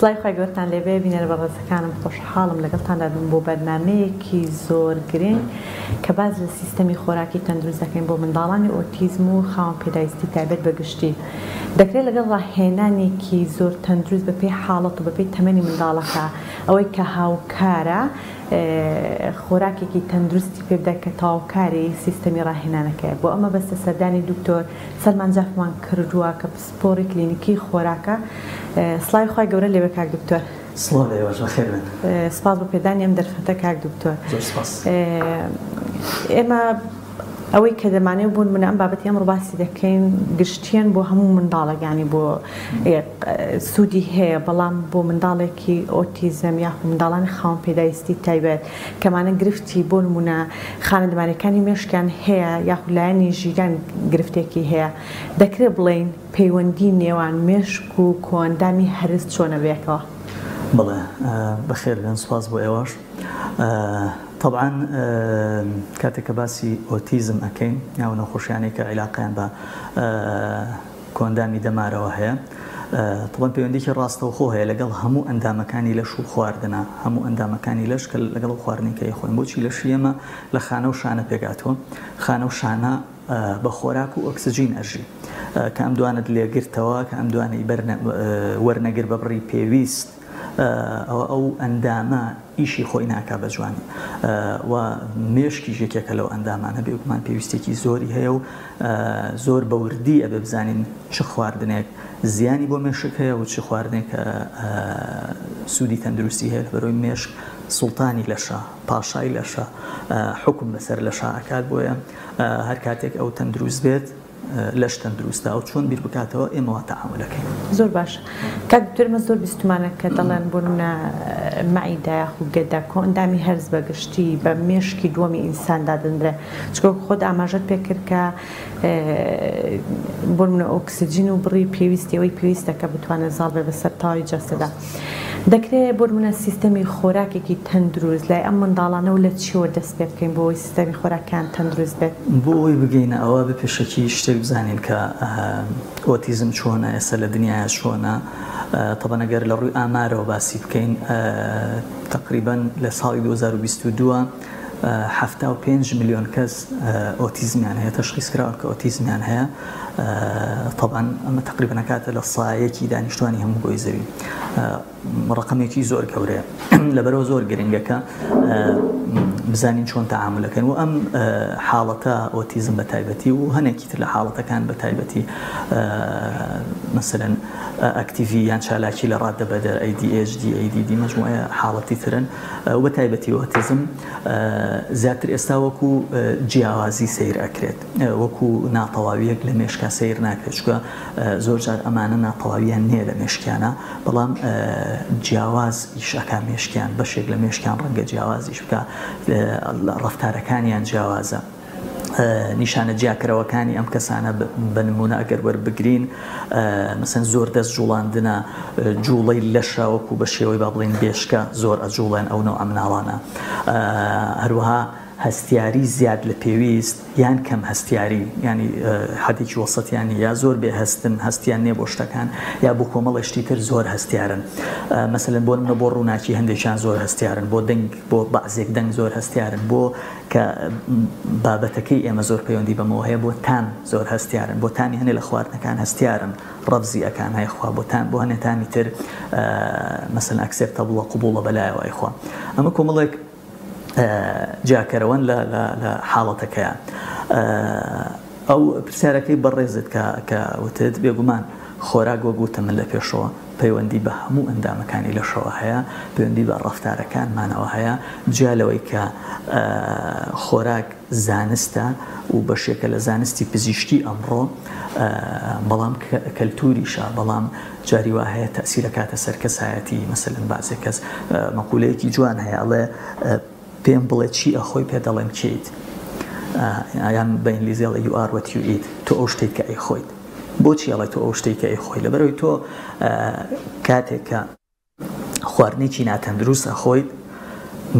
سڵای خۆی گەورتان لێبێ بینێرە بە ڕێزەکانم خۆشحاڵم لەگەڵتان دەبم بۆ بەرنامەیەکی زۆر گرنگ کە باز لە سیستەمی خۆراکی تەندروست دەکەین بۆ منداڵانی ئۆتیزم و خاوەن پێداویستی تایبەت بەگشتی دەکرێت لەگەڵ ڕاهێنانێکی زۆر تەندروست بەپێی حاڵەت و بەپێی تەمەنی منداڵەکە ئەوەی کە هاوکارە خۆراکێکی تەندروستی پێ بدات کە تاوکاری سیستەمی ڕاهێنانەکەیە بۆ ئەمە بەستە سەردانی دکتۆر سەلمان جافمان کردووە کە پسپۆڕی کلینیکی خۆراکە سڵای خۆی گەورە لێوە کاک دکتۆر سپاس بۆ پێدانی ئەم دەرفەتە کاک دکتۆر ئێمە ئەوەی کە دەمانێت بوون منە ئەم بابەتی ئەم ڕووباسی دەکەین گشتیان بۆ هەموو منداڵەکانی بۆ سوودی هەیە بەڵام بۆ منداڵێکی ئۆتیزم یاخو منداڵانی خاوەن پێداویستی تایبەت کەمانە گرفتی بۆ نمونە خانەدەمانەکانی مێشکیان هەیە یاخو لایەنی ژیران گرفتێکی هەیە دەکرێت بڵێن پەیوەندی نێوان مێشک و کۆئەندامی هەرس چۆنە بێکەوە؟ بەڵێ بەخێر بێن سوپاس بۆ ئێوەش. طبعا کاتێک کە باسی ئۆتیزم ئەکەین یاو نەخۆشیانەی کە عیلاقیان بە کۆندامی دەمارەوە هەیە طبعا پەیوەندێکی ڕاستەوخۆ هەیە لەگەڵ هەموو ئەندامەکانی لەش و خواردنە هەموو ئەندامەکانی لەش کە لەگەڵ خواردنەکەی خۆین بۆچی لەشی ئێمە لە خانە و شانە پێگاتەوە خانە و شانە بە خۆراک و ئۆکسجین ئەژی کە ئەم دوانت لێگرتەوە کە ئەم دوانەی وەرنەگر بە بڕی پێویست ئەو ئەندامە ئیشی خۆی ناکا بە جوانی و مێشکی ژێکێکە لەو ئەندامانە بێگومان پێویستێکی زۆری هەیە و زۆر بەوردی ئەبێ بزانین چ خواردنێک زیانی بۆ مێشک هەیە و چ خواردنێک سوودی تەندروستی هەیە بەرۆی مێشک سوڵتانی لەشە پاشای لەشە حکم بەسەر لەشە ئەکات بۆیە هەر کاتێک ئەو تەندروست بێت لەش تەندروستە و چۆن بیر بکاتەوە ئێمەوە تەعاملەکەین. زۆر باش کاک دکتۆرمە زۆر بیستمانە کە دەڵێن بۆ نمونە مەعیدا یاخو گەدا کۆئەندامی هەرز بەگشتی بە مێشکی دووەمی ئینساندا دەندرێ چکە خۆت ئاماژەت پێ کرد کە بۆ نمونە ئۆکسجین و بڕی پێویستی ئەوەی پێویستە کە بتوانێت زاڵ بێ بەسەر تاوی جەستەدا دەکرێت بۆ نمونە سیستەمی خۆراکێکی تەندروست لای ئەم منداڵانە و لە چیوە دەست پێ بکەین بۆ ئەوەی سیستەمی خۆراکیان تەندروست بێت بۆ ئەوەی بگەینە ئەوە بە پێشەکی شتێک بزانین کە ئۆتیزم چۆنە ئێستا لە دنیاە چۆنە طبعا ئەگەر لە ڕووی ئامارەوە باسی بکەین تقریبا لە ساڵی 2022 75 ملیۆن کەس ئۆتیزمیان هەیە تەشخیص کراوە کە ئۆتیزمیان هەیە طبعا ئەمە تقریبا نکاتە لە سایەکی دانیشتوانی هەموو گۆی زەوی ڕقمێکی زۆر گەورەیە لەبەرەوە زۆر گرنگەکە بزانین چۆن تەعاملەکەن و ئەم حاڵەتە ئۆتیزم بە تایبەتی و هەنێکی تر لە حاڵەتەکان بە تایبەتی مثلەن ئەکتیڤی یان چالاکی لە ڕادەبەدەر ADHD ADD مەجموعە حاڵەتی ترن و بە تایبەتی ئۆتیزم زیاتر ئێستا وەکو جیاوازی سیر ئەکرێت وەکو ناتەواویەک لە مێشکا سیر ناکرێت چکە زۆر جار ئەمانە ناتەواویان نییە لە مێشکیانە بەڵام جیاواز ئیشەکە مێشکیان بەشێک لە مێشکیان ڕەنگە جیاوازیش بکە ڕەفتارەکانیان جیاوازە نیشانە جیاکەرەوەکانی ئەم کەسانە بە نمونە ئەگەر وەربگرین مەسەن زۆر دەست جوڵاندنە جوڵەی لەشە وەکو بە شێوەی با بڵێن بێشکە زۆر ئەجوڵێن ئەو نەوع مناڵانە هەروەها هەستیاری زیاد لە پێویست یان کەم هەستیاری ینی حەدێکی وەسەتیانی یا زۆر بێ هەستیان نییە بۆ شتەکان یا بۆ کۆمەڵێشتی تر زۆر هەستیارن مەسەلەن بۆ منە بۆ ڕووناکی هەندێکیان زۆر هەستیارن بۆ دەنگ بۆ بەعزێک دەنگ زۆر هەستیارن بۆ کە بابەتەکەی ئێمە زۆر پەیوەندی بەمەوە هەیە بۆ تام زۆر هەستیارن بۆ تامی هەنێ لە خواردنەکان هەستیارن ڕەبزی ئەکان هەیەخوا بۆ تام بۆ هەنێتانی تر مەسەلەن ئەکسێپتەبڵە قوبوڵە بەلایەوە ئەیخوا ئەمە کۆمەڵێک جاکەرەوەن لە حاڵەتەکەیان ئەو پرسیارەکەی بەڕێزت کە وتت بێگومان خۆراک وەگوتە من لە پێشەوە پەیوەندی بە هەموو ئەندامەکانی لەشەوە هەیە پەیوەندی بە ڕەفتارەکانمانەوە هەیە جیالەوەی کە خۆراک زانستە و بەشێکە لە زانستی پزیشکی ئەمڕۆ بەڵام کەلتوریشە بەڵام جاری وا هەیە تەسیرەکاتە سەر کەسایەتی مەسەلەن بەعزێک کەس مەقولەیەکی جوان هەیە ئەڵێ پێم بڵێ چی ئەخۆی پێ دەڵێم چیت یان بە ئینگلیزیڵە you are what you eat تۆ ئەو شتێک کە ئەیخۆیت بۆچی ئەڵێ تۆ ئەو شتێک کە ئەیخۆی لەبەرەوەی تۆ کاتێک کە خواردنێکی ناتەندروست ئەخۆیت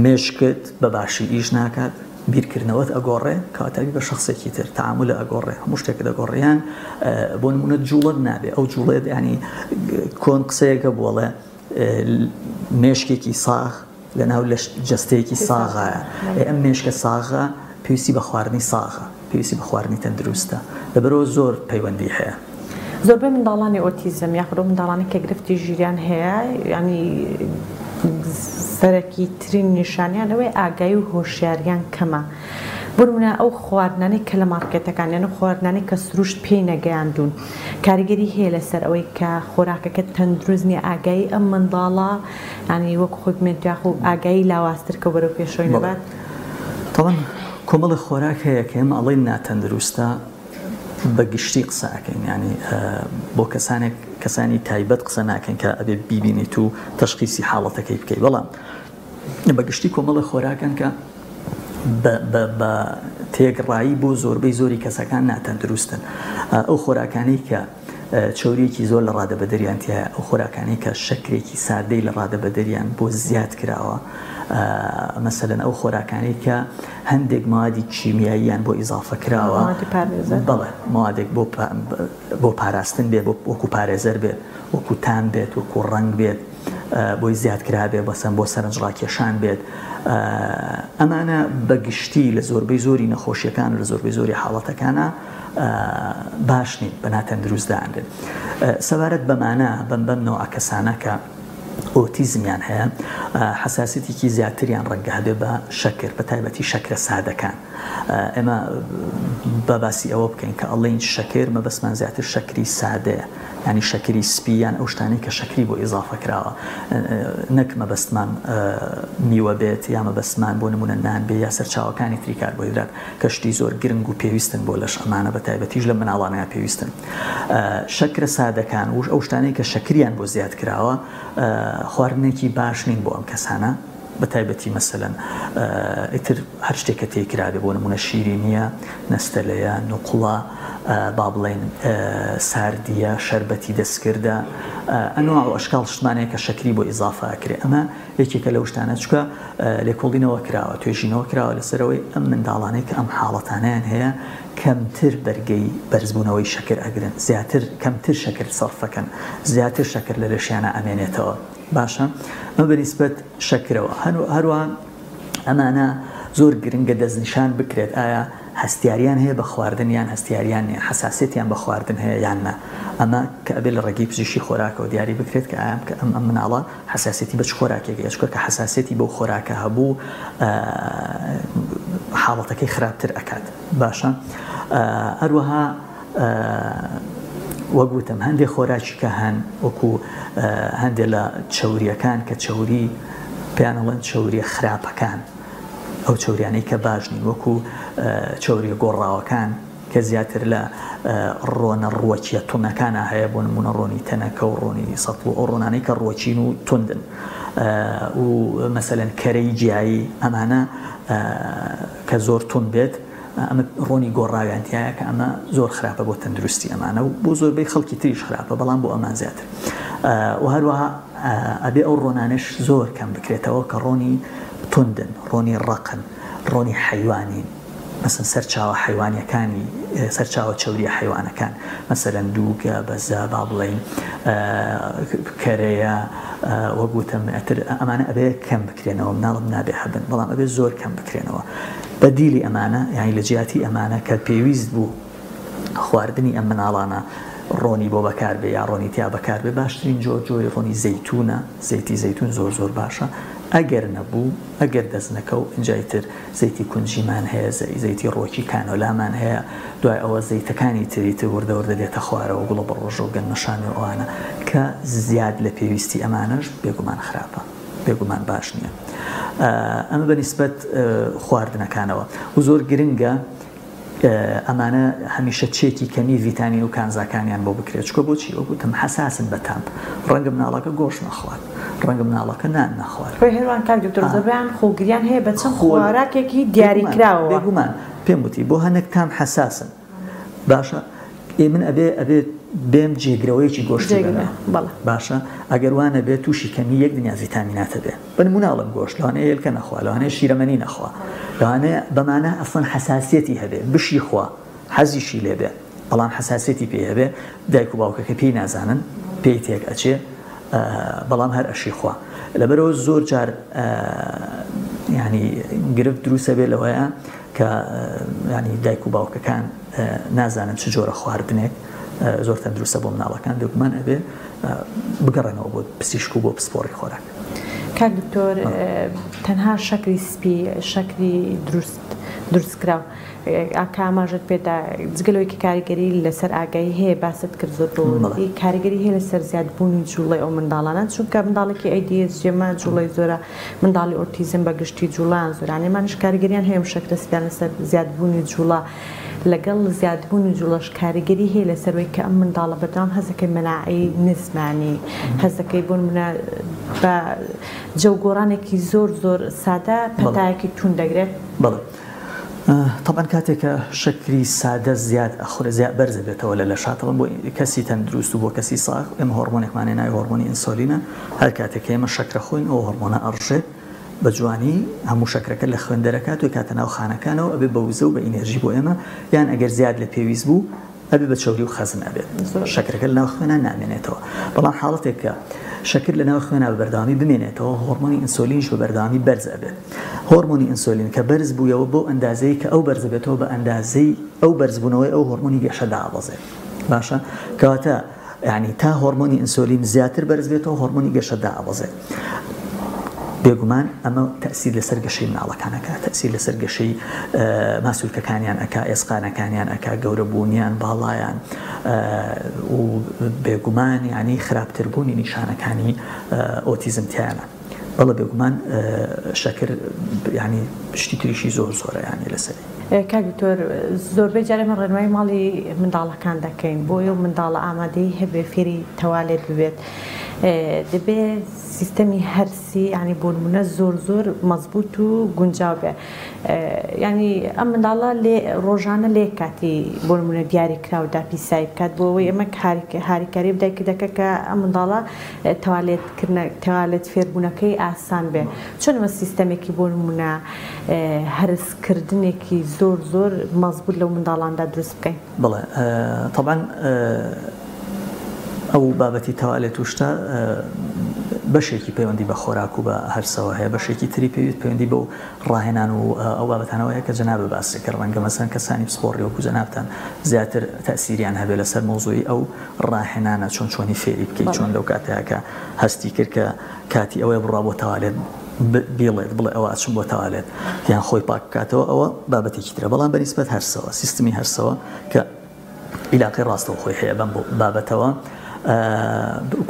مێشکت بە باشی ئیش ناکات بیرکردنەوەت ئەگۆڕێ کاتەوی بە شخصێکی تر تەعاملە ئەگۆڕێ هەموو شتێک دەگۆڕیان بۆ نمونە جوڵت نابێ ئەو جوڵێت ینی کۆن قسەیەکە بۆڵێ مێشکێکی ساغ لەناو لە جەستەیەکی ساغە ئەم مێشکە ساغە پێویستی بە خواردنی ساغە پێویستی بە خواردنی تەندروستە لەبەرەوە زۆر پەیوەندی هەیە. زۆربەی منداڵانی ئۆتیزم یاخود منداڵانی کە گرفتی ژیریان هەیە ینی سەرەکی ترین نیشانیان ئەوەی ئاگایی و هۆشیاریان کەمە. بڕونە ئەو خواردنانی کە لە مارکێتەکان یان خواردنانی کە سروشت پێی نەگەیاندون کاریگەری هەیە لەسەر ئەوەی کە خۆراکەکە تەندروست نیە ئاگایی ئەم منداڵە ینی وەک خۆی بمێنیاخ و ئاگایی لاوااستر کە بەرەو پێشەوەی نەبات. تەڵەن کۆمەڵی خۆراک هەیە کە ئێمە ئەڵێن ناتەندروستە بەگشتی قسە ئەکەین ینی بۆ کەسانی تایبەت قسە ناکەین کە ئەبێ بیبینیت و تەشخیصی حاڵەتەکەی بکەیت. بەڵام بەگشتی کۆمەڵی خۆراکن کە بە تێگڕایی بۆ زۆربەی زۆری کەسەکان ناتەندروستن. ئەو خۆراکانەی کە چۆریەکی زۆر لە ڕادەبەدەریانتیایە ئەو خۆراکانەی کە شەکرێکی سادەی لە ڕادەبەدەریان بۆ زیاد کراوە مەسەلەن ئەو خۆراکانەی کە هەندێک موادی کیمیاییان بۆ ئیزافە کراوە بەڵێ موادێک بۆ پاراستن بێت وەکو پارێزەر بێت وەکو تام بێت وەکو ڕنگ بێت بۆی زیادکرا بێ بەسەن بۆ سەرنجڕاکێشان بێت ئەمانە بەگشتی لە زۆربەی زۆری نەخۆشیەکان و لە زۆربەی زۆری حاڵەتەکانە باش نین بە ناتەندروستدانرێت. سەبارەت بەمانە بەم نەوە کەسانە کە ئۆتیزمیان هەیە حساسیتێکی زیاتریان ڕەنگە هەبێ بە شەکر بە تایبەتی شەکرە سادەکان. ئێمە بە باسی ئەوە بکەین کە ئەڵێن شەکر مەبەستمان زیاتر شەکری سادەیە ینی شەکری سپیان ئەو شتانەی کە شەکری بۆ ئیزافە کراوە نەک مەبەستمان میوە بێت یا مەبەستمان بۆ نمونە نان بێ یا سەرچاوەکانی تری کاربۆهیدرات کە شتی زۆر گرنگ و پێویستن بۆ لەش ئەمانە بە تایبەتیش لە مناڵانەیە پێویستن. شەکرە سادەکان و ئەو شتانەی کە شەکریان بۆ زیاد کراوە خواردنێکی باش نین بۆ ئەم کەسانە بە تایبەتی مەسەلەن ئیتر هەر شتێکە تێکرابێ بۆ نمونە شیرینیە نەستەلەیە نوقڵە با بڵێن ساردیە شەربەتی دەستکردە ئەنواع و ئەشکاڵ شتمانەیە کە شەکری بۆ ئیزافە ئەکرێ. ئەمە یەکێکە لەو شتانە چکە لێکۆڵینەوە کراوە توێژینەوە کراوە لەسەرەوەی ئەم منداڵانەی کە ئەم حاڵەتانیان هەیە کەمتر بەرگەی بەرزبوونەوەی شەکر ئەگرن زیاتر کەمتر شەکر سەرفەکەن زیاتر شەکر لە لەشیانە ئەمێنێتەوە. باشە ئەمە بەنسبەت شەکرەوە هەروان ئەمانە زۆر گرنگە دەستنیشان بکرێت ئایا هەستیاریان هەیە بە خواردن یان هەستیاریان نیە حساسیتیان بە خواردن هەیە یان نە. ئەمە کە ئەبێ لە ڕێگەی پزیشکی خۆراکەوە دیاری بکرێت کە ئایا کە ئەم مناڵە حساسیتی بە چ خۆراکێکە چکە کە حساسیتی بۆ خۆراکە هەبوو حاڵەتەکەی خراپتر ئەکات. باشە هەروەها وەگوتم هەندێک خۆراکی کە هەن وەکو هەندێک لە چەوریەکان کە چەوری پێیانەڵێن چەوریە خراپەکان ئەو چەوریانەی کە باش نین وەکو چەوریە گۆڕاوەکان کە زیاتر لە ڕۆنە ڕووەکیە تونەکانە هەیە بۆ نمونە ڕۆنی تەنەکە و ڕۆنی سەڵ و ئەو ڕۆنانەی کە ڕووەچین و توندن و مەسەلەن کەرەی جیایی ئەمانە کە زۆر تون بێت ئەمە ڕۆنی گۆڕاویانتیایە کە ئەمە زۆر خراپە بۆ تەندروستی ئەمانە و بۆ زۆربەی خەڵکی تریش خراپە بەڵام بۆ ئەمان زیاتر و هەروەها ئەبێ ئەو ڕۆنانش زۆر کەم بکرێتەوە کە ڕۆنی توندن ڕۆنی ڕقن ڕۆنی حیوانین مەسەن سەرچاوە حیوانیەکانی سەرچاوە چەوریە حیوانەکان مەسەلەن دووگە بەزە با بڵێن کەرەیە وەگوتم ئەمانە ئەبێ کەم بکرێنەوە مناڵم نابێ هەبن بەڵام ئەبێ زۆر کەم بکرێنەوە. بەدیلی ئەمانە یانی لە جیاتی ئەمانە کە پێویست بوو خواردنی ئەم مناڵانە ڕۆنی بۆ بەکاربێ یا ڕۆنی تیا بەکاربێ باشترین جۆری ڕۆنی زەیتونە زەیتی زەیتون زۆر زۆر باشە. ئەگەر نەبوو ئەگەر دەست نەکە و ئینجای تر زەیتی کونجیمان هەیە زەیتی ڕۆکی کانۆلامان هەیە دوای ئەوە زەیتەکانی تریتر وردەوردە دێتە خوارەوە گوڵە بە ڕۆژە و گەنمەشانی ئەوانە کە زیاد لە پێویستی ئەمانەش بێگومان خراپە بێگومان باش نییە. ئەمە بەنسبەت خواردنەکانەوە و زۆر گرنگە ئەمانە هەمیشە چێکی کەمی ڤیتامین و کانزاکانیان بۆ بکرێت چکە بۆچی وەگوتم حساسن بە تام ڕەنگە مناڵەکە گۆشت نەخوات ڕەنگە مناڵەکە نان نەخوات هێوان کار دکتۆر زۆربیان خۆگریان هەیە بە چەند خۆراکێکی دیاریکراوە بێگومان پێم وتی بۆ هەنێک تام حساسن باشە من ئەبێ بێم جێگرەوەیکی گۆشتی بێنە باشە ئەگەر وانە بێت تووشی کەمی یەک دنیا ڤیتامیناتە بێ بن مناڵم گۆشت لەوانەیە هێلکە نەخوا لەوانەیە شیرەمەنی نەخوا لەوانەیە بەمانە ئەسڵەن حساسیەتی هەبێ بشی خوا حەزیشی لێبێ بەڵام حساسیەتی پێ هەبێ دایک و باوکەکە پێی نازانن پێی تێک ئەچێ بەڵام هەر ئەشی خوا لەبەرەوە زۆر جار ینی گرفت دروستە بێت لەوەیە کە ینی دایک و باوکەکان نازانن چ جۆرە خواردنێک زۆر تەندروستە بۆ مناڵەکان دەگومان ئەبێ بگەڕێنەوە بۆ پزیشک و بۆ پسپۆڕی خۆراک. کاک دکتۆر تەنها شەکری سپی شەکری دروستکراو ئاماژت پێدا جگەلەوەیکی کاریگەری لەسەر ئاگایی هەیە باست کرد زۆر کاریگەری هەیە لەسەر زیادبوونی جوڵی ئەو منداڵانە چونکە منداڵێکی ئەیدیس جێمە جوڵی زۆرە منداڵی ئۆتیزم بەگشتی جوڵان زۆرانێمانش کاریگەریان هەیە شەکرە سپیان لەسەر زیادبوونی جوڵە لەگەڵ زیادبوونی جوڵەش کاریگەری هەیە لەسەرەوەی کە ئەم منداڵە بەردەوام هەزەکەی مەناعی نزمانی هەزەکەی بۆ منە بە جەوگۆڕانێکی زۆر سادە پەتایەکی تون دەگرێت. بەڵێ طبعا کاتێکە شەکری سادە زیاد ئەخورە زیاد بەرزە بێتەوە لە شاتەوە بۆ کەسی تەندروست و بۆ کەسی ساغ ئێمە هۆرمۆنێکمانێ ناوی هۆرمۆنی ئینسۆلینە هەر کاتێک ئێمە شەکرە خۆین ئەو هۆرمۆنە ئەڕژێت بە جوانی هەموو شەکرەکە لە خوێندەرەکە توی کاتە ناو خانەکانەوە ئەبێ بە وزە و بە ئینێرژی بۆ ئێمە یان ئەگەر زیاد لە پێویست بوو ئەبێ بە چەوری و خەزم ئەبێت شەکرەکە لە ناو خوێنان نامێنێتەوە بەڵام حاڵەتێکە شەکر لە ناو خوێنە بە بەردەوامی بمێنێتەوە هۆرمۆنی ئینسۆلینش بە بەردەوامی بەرز ئەبێت هۆرمۆنی ئینسۆلین کە بەرز بوویەوە بۆ ئەندازەی کە ئەو بەرز بێتەوە بە ئەندازەی ئەو بەرزبوونەوەی ئەو هۆرمۆنی گەشە دابەزێت باشە کەواتە یعنی تا هۆرمۆنی ئینسۆلین زیاتر بەرز بێتەوە هۆرمۆنی گەشە دابەزێت بێگومان ئەمە تەسیر لەسەر گەشەی مناڵەکانەکە تەسیر لەسەر گەشەی ماسوولکەکانیان ئەکا ئێسقانەکانیان ئەکا گەورەبوونیان باڵایان و بێگومان ینی خراپتربوونی نیشانەکانی ئۆتیزم تیانە بەڵە بێگومان شەکر ینی پشتی تریشی زۆرە ینی لەسەری. کاک دکتۆر زۆربەی جارێ من ڕێنمای ماڵی منداڵەکان دەکەین بۆ ئەو منداڵە ئامادەی هەبێ فێری تەوالێت ببێت دەبێت سیستەمی هەرسی ینی بۆ نمونە زۆر مەزبوط و گونجاو بێ ینی ئەم منداڵە ڕۆژانە لێ کاتی بۆ نمونە دیاری کراودا پیسایی بکات بۆ ئەوەی ئەمە هاریکاری بدایکە دەکە کە ئەم منداڵە تەوالێت فێربوونەکەی ئاسان بێ چۆن ئەمە سیستەمێکی بۆ نمونە هەرسکردنێکی زۆر مەزبوط لەو منداڵاندا دروست بکەین. بڵێ طبعا ئەو بابەتی تەوالێت وشتە بەشێکی پەیوەندی بە خۆراک و بە هەرسەوە هەیە بەشێکی تری پەیوەندی بە ڕاهێنان و ئەو بابەتانەوەیە کە جەنابە باسی کرد ڕەنگە مەسەن کەسانی پسپۆڕی وەکو جەنابتان زیاتر تەسیریان هەبێت لەسەر مۆزوعی ئەو ڕاهێنانە چۆنی فێری بکەیت چۆن لەو کاتەیەکە هەستی کرد کە کاتی ئەوەیە بڕا بۆ تەوالێت بڵێت بڵێ ئەوە ئاچم بۆ تەوالێت یان خۆی پاک بکاتەوە ئەوە بابەتێکی ترە بەڵام بەنسبەت هەرسەوە سیستمی هەرسەوە کە عیلاقی ڕاستەوە خۆی هەیە بەم بابەتەوە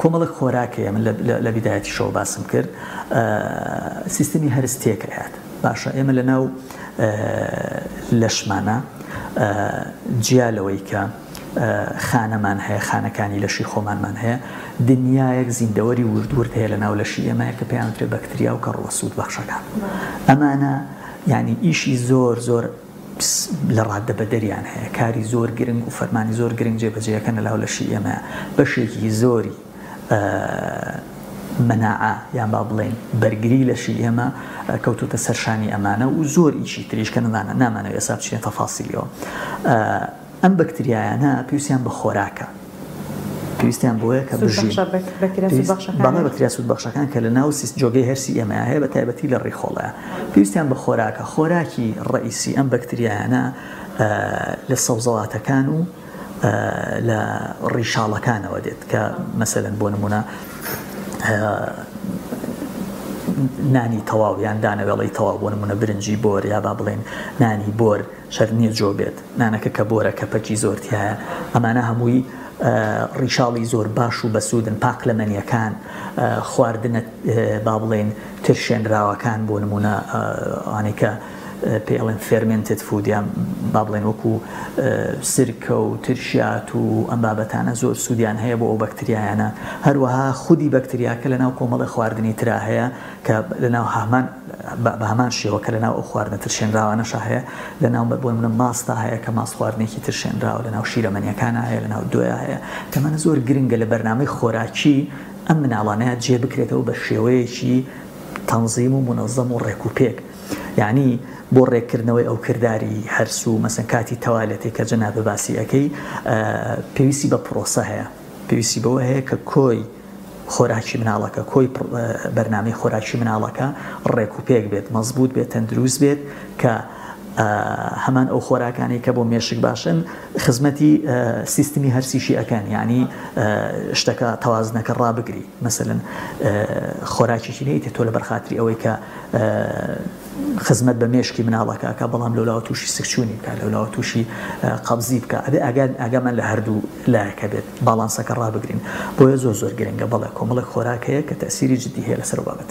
کۆمەڵک خۆراکەیە من لە بیدایەتی شەو باسم کرد سیستمی هەرس تێکرات باشە ئێمە لەناو لەشمانە جیالەوەی کە خانەمان هەیە خانەکانی لەشی خۆمانمان هەیە دنیایەک زیندەوەری وردورد هەیە لە ناو لەشی ئێمەیە کە پێیانوترێت بەکتریا و کەڕوە سوود بەخشەکان ئەمانە یعنی ئیشی زۆر لە ڕادەبەدەریان هەیە کاری زۆر گرنگ و فەرمانی زۆر گرنگ جێبەجێەکە لەناو لەشی ئێمە بەشێکی زۆری مەناعە یان با بڵێن بەرگری لەشی ئێمە کەوتوتە سەرشانی ئەمانە و زۆر ئیشی تریشکە نامانەوە ئێستا بچینە تەفاسیلیەوە ئەم بەکتریایانە پێویستیان بە خۆراکە پێویستیان بۆیە کە بەڵێ بەکتریا سوودبەخشەکان کە لە ناو جۆگەی هەرسی ئێمە هەیە بە تایبەتی لە ڕێخۆڵەیە پێویستیان بە خۆراکی ڕئیسی ئەم بەکتریایانە لە سەوزەڵاتەکان و لە ڕیشاڵەکانەوە دێت کە مەسەلەن بۆ نمونە نانی تەواو یان دانەوێڵی تەواو بۆ نمونە برنجی بۆر یا با بڵێن نانی بۆر شەر نییە جۆ بێت نانەکە کە بۆرە کە پەکی زۆرتیایە ئەمانە هەمووی ڕیشاڵی زۆر باش و بەسوودن پاک لە مەنیەکان خواردنە با بڵێن ترشێنراوەکان بۆ نمونە ئانێکە پێڵێن فێرمنتت فودیان با بڵێن وەکو سرکە و ترشیات و ئەم بابەتانە زۆر سوودیان هەیە بۆ ئەو بەکتریایانە هەروەها خودی بەکتریاکە لەناو کۆمەڵی خواردنی ترا هەیە کە لەناو بە هەمان شێوە کە لەناو ئەو خواردنە ترشێنراوانەشە هەیە لەناو بۆ منە ماستا هەیە کە ماس خواردنێکی ترشێنراوە لەناو شیرەمەنیەکانە هەیە لەناو دۆیا هەیە کەمانە زۆر گرنگە لە بەرنامەی خۆراکی ئەم مناڵانەیە جێ بکرێتەوە بە شێوەیەکی تەنزیم و منەظەم و ڕێکوپێک یعنی بۆ ڕێککردنەوەی ئەو کردداری هەرس و مەسەن کاتی تەوالێتی کە جەنابە باسی ئەەکەی پێویستی بە پرۆسە هەیە پێویستی بەوە هەیە کە کۆی خۆراکی مناڵەکە کۆی بەرنامەی خۆراکی مناڵەکە ڕێک و پێک بێت مەزبوط بێت تەندروست بێت کە هەمان ئەو خۆراکانی کە بۆ مێشک باشن خزمەتی سیستمی هەرسیشی ئەەکەن یعنی شتەکە تەوازنەکە ڕابگری مەسەلەن خۆراکیی هەیە تۆ لە بەرخاتری ئەوەی کە خزمەت بە مێشکی مناڵەکە بەڵام لەولاوە تووشی سکچوونی بکە لەولاوە تووشی قەبزی بکە ئەبێ ئاگامان لە هەردوو لایەکە بێت باڵانسەکە ڕابگرین بۆیە زۆر گرنگە بەڵێ کۆمەڵێک خۆراکەیە کە تەسیری جدی هەیە لەسەر بابەت.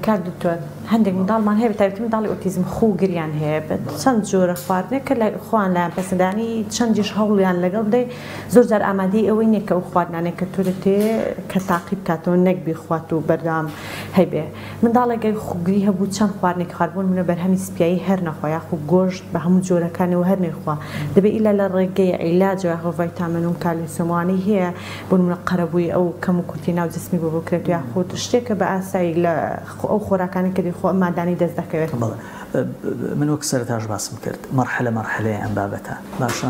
کار دکتۆر هەندێک منداڵمان هەیە بەتایبەتی منداڵی ئۆتیزم خوگریان هەیە چەند جۆرە خواردنێک کە لە خۆیان لایەن پەسەندانی چەندیش هەوڵیان لەگەڵ بدەیت زۆر جار ئامادەی ئەوەی نییە کە ئەو خواردنانێک کە تۆ دەتێ کە تاقی بکاتەوە نەک بیخوات و بەردام هەیبێ منداڵێکی خوگری هەبوو چەند خواردنێک خواردبوون منە بەرهەمی سپیایی هەر نەخوا یاخو گۆشت بە هەموو جۆرەکانەوە هەر نەخوا دەبێت ئیلا لە ڕێگەی عیلاجەوە یاخو ڤایتامین و کالیسیۆموانی هەیە بۆ نمونە قەرەبووی ئەو کەم و کورتی ناو جسمی بۆ بکرێت یاخو شتێکە بە ئاسایی لە ئەو خۆراکانی کە خۆ مادانی دەست دەکەوێت. من وەک سەرەتاش باسم کرد مەرحلە ئەم بابەتە باشە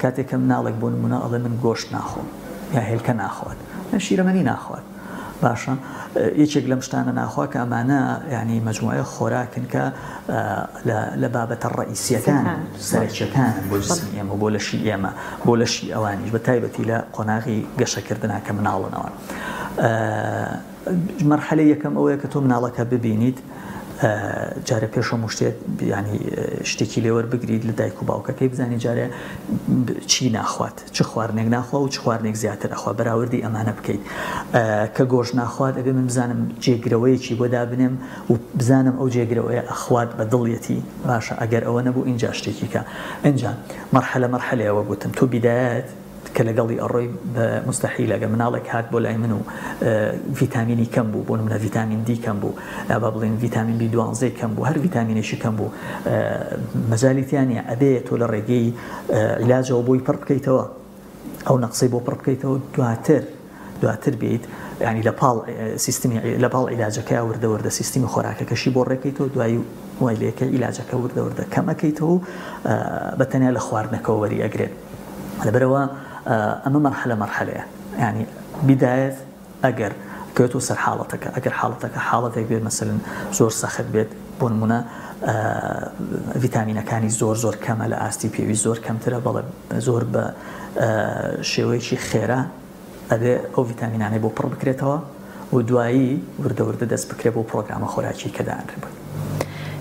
کاتێککە مناڵێک بۆ نمونە ئەڵێ من گۆشت ناخۆم یا هێلکە ناخوات شیرەمەنی ناخوات باشە یەکێک لەم شتانە ناخوا کە ئەمانە ینی مەجموعە خۆراکن کە لە بابەتە ڕئیسیەکان سەرچیەکان بۆ جسمی ئێمە بۆ لەشی ئێمە بۆ لەشی ئەوانیش بە تایبەتی لە قۆناغی گەشەکردنا کە مناڵنەوە مەرحلە یەکەم ئەوەیە کە تۆ مناڵەکە ببینیت جارە پێشەم شتێت ینی شتێکی لێوە بگریت لە دایک و باوکەکەی بزانانی جارێ چی ناخوات چ خواردنێک ناخوا و چ خواردنێک زیاتر ئەخوا بەراوردی ئەمانە بکەیت کە گۆشت ناخوات ئەبێ من بزانم جێگرەوەیەکی بۆ دابنێم و بزانم ئەو جێگرەوەیە ئەخوات بە دڵیەتی باشە ئەگەر ئەوە نەبوو اینجا شتێکی کە ئەنجام مەرحلەیەوە گوتم تۆ بیدایەت کە لەگەڵی ئەڕۆی بە مستەحیلەگە مناڵێک هات بۆ لای من و ڤیتامینی کەم بوو بۆ نمونە ڤیتامین دی کەم بوو یا با بڵێن ڤیتامین B12 کەم بوو هەر ڤیتامینێکی کەم بوو مەجالیتیانە ئەبێ تۆ لە ڕێگەی عیلاجەوە بۆی پڕ بکەیتەوە ئەو نەقسەی بۆ پڕ بکەیتەوە دواتر بێیت ینی لە پاڵ عیلاجەکە وردەوردە سیستمی خۆراکەکەشی بۆ ڕێکەیتەوە دوایی وای لێکە عیلاجەکە وردەوردە کەمەکەیتەوە بەتەنیا لە خواردنەکە وەری ئەگرێت لەبەرەوە ئەمە مەرحلەیە ینی بیدایەت ئەگەر کەوێتۆ سەر حاڵەتەکە ئەگەر حاڵەتێک بێت مەسەلەن زۆر سەخت بێت بۆ نمونە ڤیتامینەکانی زۆر کەمە لە ئاستی پێویست زۆر کەمترە بەڵێ زۆر بە شێوەیەکی خێرا ئەبێ ئەو ڤیتامینانەی بۆ پڕ بکرێتەوە و دوایی وردەوردە دەست بکرێت بۆ پرۆگرامە خۆراکی کە دانرێت.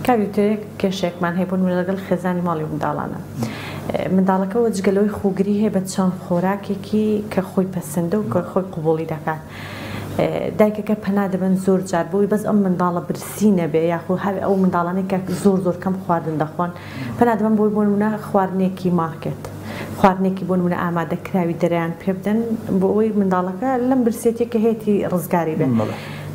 کاویتەیەک کێشێکمان هەیە بۆ لەگەڵ خێزانی ماڵی منداڵانە منداڵەکەەوە جگەلەوەی خوگری هەیە بە چەند خۆراکێکی کە خۆی پەسەندە و کە خۆی قوبوڵی دەکات دایکەکە پەنا دەبن زۆر جار بۆی بەس ئەم منداڵە برسی نەبێ یاخۆ هەر ئەو منداڵانێک کە زۆر کەم خواردن دەخۆن پەنا دەبن بۆی بۆ نمونە خواردنێکی مارکێت خواردنێکی بۆ نمونە ئامادەکراوی دەریان پێ بدەن بۆ ئەوی منداڵەکە لەم برسێتێککە هێتی ڕزگاری بێت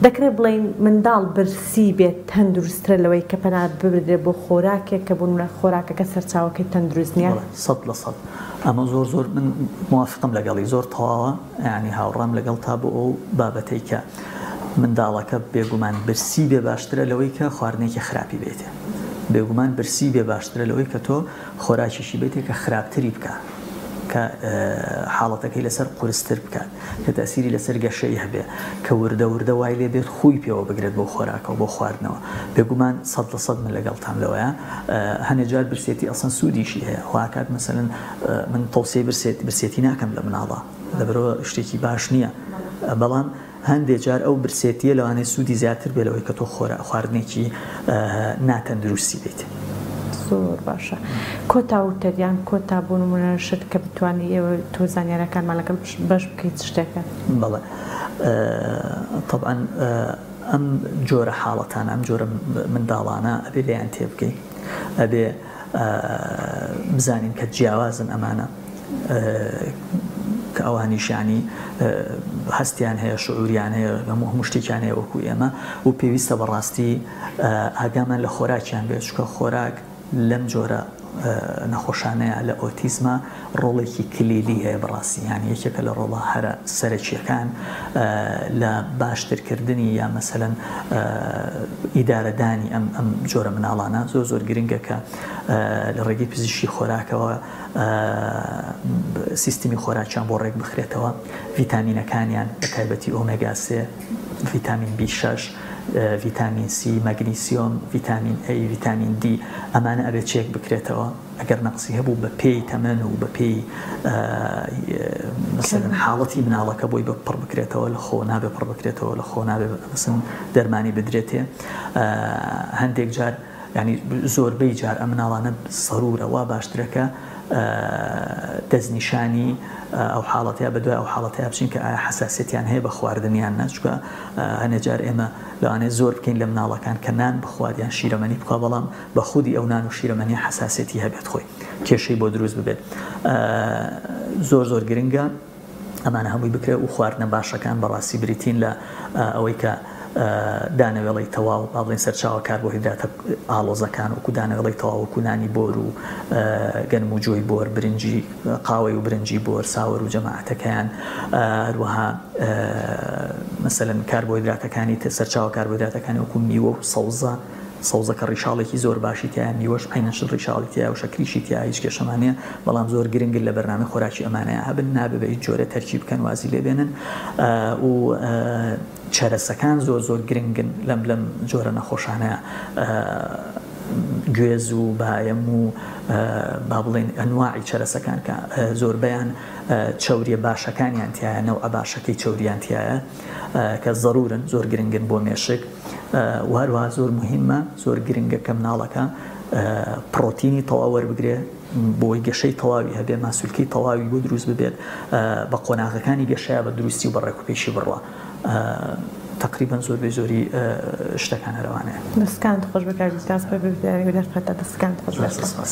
دەکرێت بڵین منداڵ برسی بێت تەندروسترە لەوەی کە پەنا ببردێت بۆ خۆراکێک کە بۆ نمونە خۆراکەکە سەرچاوەکەی تەندروست نییە 100% ئەمە زۆر من موافقم لەگەڵی زۆر تەواوە ینی هاوڕام لەگەڵ تا بۆ ئەو بابەتەی کە منداڵەکە بێگومان برسی بێ باشترە لەوەی کە خواردنێکی خراپی بێتێ بێگومان برسی بێ باشترە لەوەی کە تۆ خۆراکیشی بێتێ کە خراپتری بکە کە حاڵەتەکەی لەسەر قورستر بکات کە تەسیری لەسەر گەشەی هەبێ کە وردە وای لێ بێت خۆی پێوە بگرێت بۆ خۆراکەوە بۆ خواردنەوە بێگومان 100% من لەگەڵتان لەوەیە هەنێجار برسێتی ئەسەن سوودیشی هەیە خواکات مەسەلەن من تەوسیەی برسێتی ناکەم لە مناڵە لەبەرەوە شتێکی باش نییە بەڵام هەندێک جار ئەو برسێتیە لەوانەیە سوودی زیاتر بێ لەوەی کە تۆ خواردنێکی ناتەندروستی بێت. زۆر باشە کۆتاوتەریان کۆتا بۆ نمونە شت کە بتوانانی ئێوە تۆ زانیارەکانمان لەگەڵ بەش بکەیت شتێکە بەڵێ طبعاً ئەم جۆرە حاڵەتانە ئەم جۆرە منداڵانە ئەبێ لێیان تێ بکەین ئەبێ بزانین کە جیاوازن ئەمانە کە ئەوانیشانی هەستیان هەیە شعوریان هەیە هەموو شتێکیان هەیە وەکو ئێمە و پێویستە بەڕاستی ئاگامان لە خۆراکیان بێت چکە خۆراک لەم جۆرە نەخۆشانەیە لە ئۆتیزمە ڕۆڵێکی کلیلی هەیە بەڕاستی، یعنی یەکێکە لە ڕۆڵە هەرە سەرەکیەکان لە باشترکردنی یا مەسەلەن ئیدارەدانی ئەم جۆرە مناڵانە زۆر گرنگە کە لە ڕێگەی پزیشکی خۆراکەوە سیستمی خۆراکیان بۆ ڕێک بخرێتەوە، ڤیتامینەکانیان بە تایبەتی ئۆمێگا 3، ڤیتامین B6، ڤیتامین C، مەگنیسیۆم، ڤیتامین A، ڤیتامین D، ئەمانە ئەبێت چێک بکرێتەوە. ئەگەر نەقسی هەبوو بە پێی تەمەن و بە پێی مەسەلەن حاڵەتی مناڵەکە بۆی بە پڕ بکرێتەوە لە خۆ نابێ پڕ بکرێتەوە لە خۆ نابێ مەسەلەن دەرمانی بدرێتێ. هەندێک جار ینی زۆربەی جار ئەم مناڵانە سەرورە وا باشترەکە دەستنیشانی ئەو حاڵەتەیە بە دوای ئەو حاڵەتەیە بچین کە ئایا حساسیەتیان هەیە بە خواردنیان نەچکە هەنێجار ئێمە لەوانەیە زۆر بکەین لە مناڵەکان کە نان بخواردیان شیرەمەنی بخوا، بەڵام بە خودی ئەو نان و شیرەمەنی حساسیەتی هەبێت خۆی کێشەی بۆ دروست ببێت. زۆر گرنگە ئەمانە هەمووی بکرێت و خواردنە باشەکان بەڕاستی بریتین لە ئەوەی کە دانەوێڵی تەواو با بڵێن سەرچاوە کاربۆهیدراتە ئاڵۆزەکان وەکو دانەوێڵی تەواو وەکو نانی بۆر و گەنم و جۆی بۆر، برنجی قاوەی و برنجی بۆر، ساوەر و جەماعەتەکەیان، هەروەها مەسەلەن کاربۆهیدراتەکانی سەرچاوە کاربۆهیدراتەکانی وەکو میوە و سەوزەکە ڕیشاڵێکی زۆر باشی تایە، میوەش عینەش ڕیشاڵی تایە و شەکریشی تایە، هیچ کێشەمانەیە، بەڵام زۆر گرنگن لە بەرنامە خۆراکی ئەمانەیە هەبن، نابێ بە هیچ جۆرە تەرکیب بکەن وازی لێبێنن. و چەرەسەکان زۆر گرنگن لەم جۆرە نەخۆشانەیە، گوێز و باەم و با بڵێن ئەنواعی چەرەسەکان کە زۆربەیان چەوریە باشەکانیان تایە، نەوعە باشەکەی چەوریان تایە کە ضرورن، زۆر گرنگن بۆ مێشک. و هەروەها زۆر مهمە، زۆر گرنگە کە مناڵەکە پرۆتینی تەواو وەربگرێ بۆی گەشەی تەواوی هەبێ، ماسوولکەی تەواوی بۆ دروست ببێت، بە قۆناغەکانی گەشەیە بە دروستی و بە ڕێکوپێشی بڕوە. تقریبا زۆری شتەکان هەروانەیە. دەستکانت خۆش بکات، دەست پێ بێت، دەستکانت خۆش بکات.